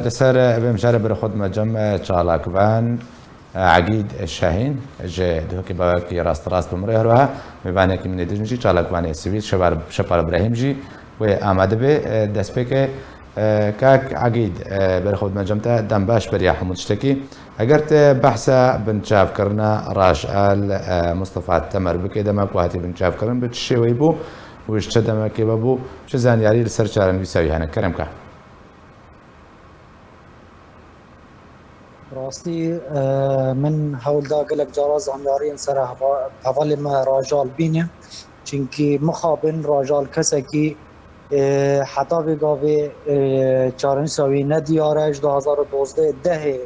لسر بمشارة برخود مجمع چالاکوان عقيد الشاهين جه دوكي باكي راست بمره هروها میبانه که من دیدنجی چالاکوان سوید شپار ابراهیم جی و آماده به دست که كاك عقيد برخود مجمع دنباش بريا حمود شتكي اگرت بحثا بنشاف کرنا راش آل مصطفى تمر بكي دمك وهاتي بنشاف کرن بتشي ويبو وش دمك بابو شو زانياري لسر چارن بيساوي هنا كرمكا راستی من هول دا قلق جراز عميارين سر حوالي ما راجال بینه چونکی مخابن راجال کسکی حتی بگاوه چارن ساوی ندیارش 2012 ده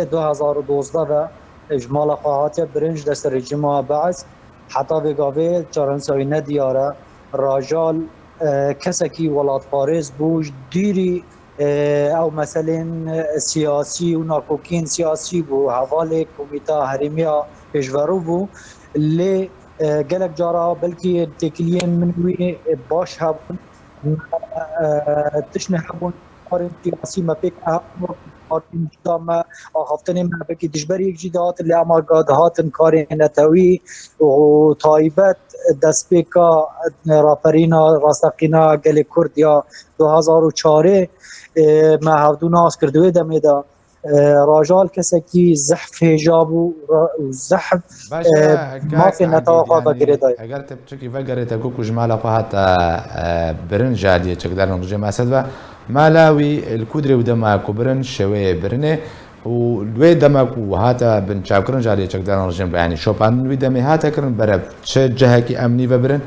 2012 و اجمال خواهات برنج دست رجیمه بعض حتی بگاوه چارن ساوی ندیاره راجال کسکی ولاد پارز بوش دیری او مثلا سیاسی و ناکوکین سیاسی بو حواله کمیتا هرمیا پیشورو بو لی گلک جارا بلکی تکلین منوی باش هبون تشنه هبون قارن سیاسی ما پیک قارن جدا آخفتنی ما بکی دشبری یک جدات لی اما گادهاتن کاری نتوی و طایبت دست پیکا راپرینا راستقینا گل کردیا 2004 ما هفدون آس کردوی دمه دا راجال کسکی زحف هجاب و زحف ما في نتاقا بگیره دای اگر تبچکی وگره تکوکو جمالا قوهات برن جادیه چکدار نرجه ماسد و مالاوي الكودري ودماكو برن شوي برنه ولوي دماكو هاتا بن شاكرن جاري چکدار نرجه يعني شوبان لوي دمي هاتا کرن برب چه جهكي امني و برن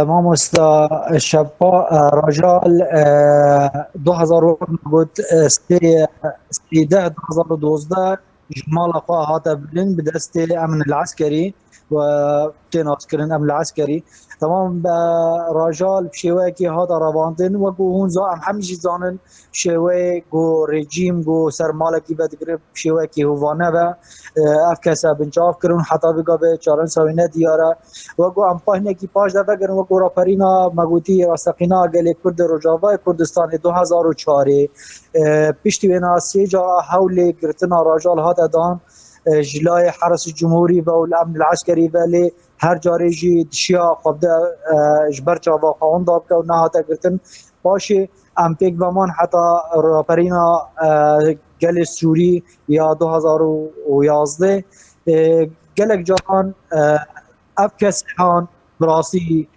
ما مستا شبا رجال 2000 بود 2012 جمال هاتا برن بدست امن العسكري و تناس كرن امن العسكري تمام رجال بشيواكي هذا رواندن وقو هون زا ام همجي زانن شيواي جو ريجيم جو سرمالكي بدقرب بشيواكي هوانه و افكاسا بنجاف كرن حتى بقى بچارن سوينه دياره وقو ام پاهنكي پاش دفع كرن وقو راپرينا مغوتي راستقينا قلي كرد رجاوه كردستان 2004 پشتی بنا سيجا حول گرتنا رجال هذا دان جلای حرس الجمهوری و الامن العسکری ولی هر جاری جی دشیا خبده جبر چاوا خواهان داب که و نهاتا گرتن باشه ام پیک بمان حتی راپرینا گل سوری یا 2011 گلک جهان اف کسی هان براسی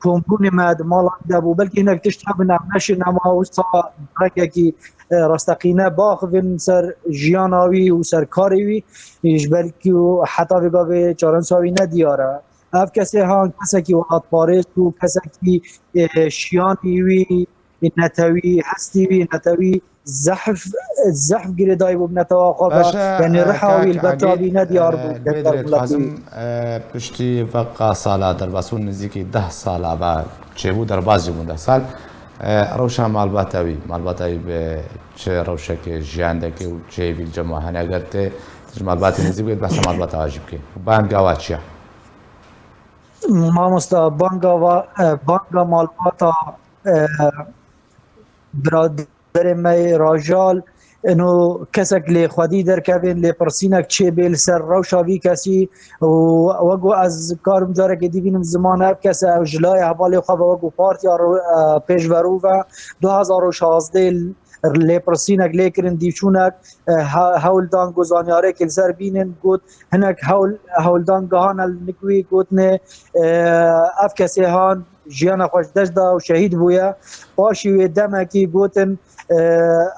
کمپونی مد مالا دبو بلکه هناك تشتغل نمش نما وسط ركي راستقينا باخذن سر جياناوي وسر كاريوي بلكي حتى بقى چارنساوي ندياره اف كسي هان كسكي ولاد باريس و كسكي شيانيوي نتوي حستيوي نتوي زحف گریدای بود نتواخبه یعنی رحاوی البتابی ندیار بود بدرت خازم پشتی وقع سالا در باسون نزدیکی 10 سالا بعد چه بود در بازی بود 10 سال روشا مالباتاوی به چه روشک جیاندکی و چه ویل جمع هنی اگر ته مالباتی نزدیک بود بس مالبات عجیب که بانگا چیا ما مستا بانگا مالباتا برادر می راجال انو کسک لی خودی در کبین لی پرسینک چه بیل سر روشاوی کسی و وگو از کارم داره که دیوینم زمان هب کسی جلای حوالی خواب وگو پارتی پیش ورو و 2016 لی پرسینک لی کرن دیوچونک هولدان گزانیاره که سر بینن گود هنک هولدان گهان النکوی گود نه اف کسی هان جیان خوش دجدا و شهید بویا باشی و دمکی گوتن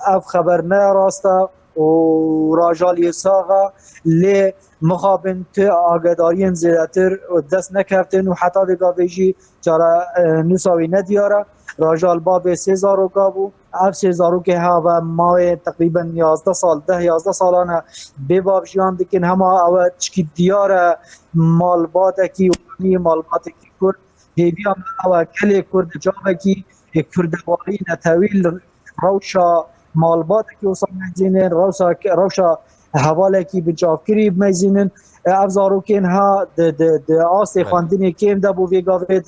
اف خبر نه راستا و راجالی ساغا لی مخابن تو آگدارین زیادتر و دست نکفتن و حتی بگا بیجی چرا نساوی ندیاره راجال باب 3000 گابو اف 3000 که ها و ما تقریبا 11 سال 11 سالانه به باب جیان دکن همه او چکی دیاره مالباتکی و مالباتکی کرد هیوی هم او کلی کرد جابکی کردواری نتویل روشا مالبات که وصل نزینه روشا هوالکی بنچافکری بمزینن افزاروکین ها د آستی خواندنی کم ده بو ویگاوید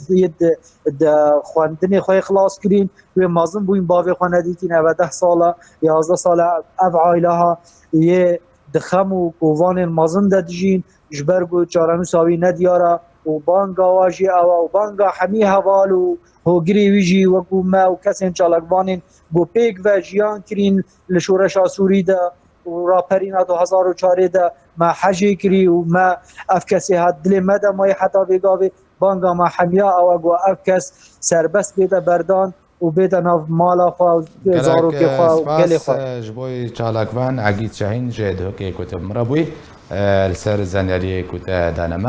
د خواندنی خوی خلاص کرین و مازن بوین باوی خواندی که 19 ساله 11 ساله اف عائله ها یه دخم و کووان مازن دجین جبرگو چارنو ساوی ندیاره و بانگا واجی او و بانگا حمی حوال و هوگری ویجی و ما و کسین چالکبانین گو پیک و جیان کرین لشورش سوری ده و راپرین 2004 ده ما حجی کری و ما افکسی هاد دل مده مای حتا بگاوی بانگا ما حمیا او گو افکس سربست بیده بردان و بیده ناف مالا خواه زارو که خواه و گلی خواه سپاس جبوی چالاکوان عگید شاهین جه دهوکی کتب مرابوی السر زنیاری کتب دانما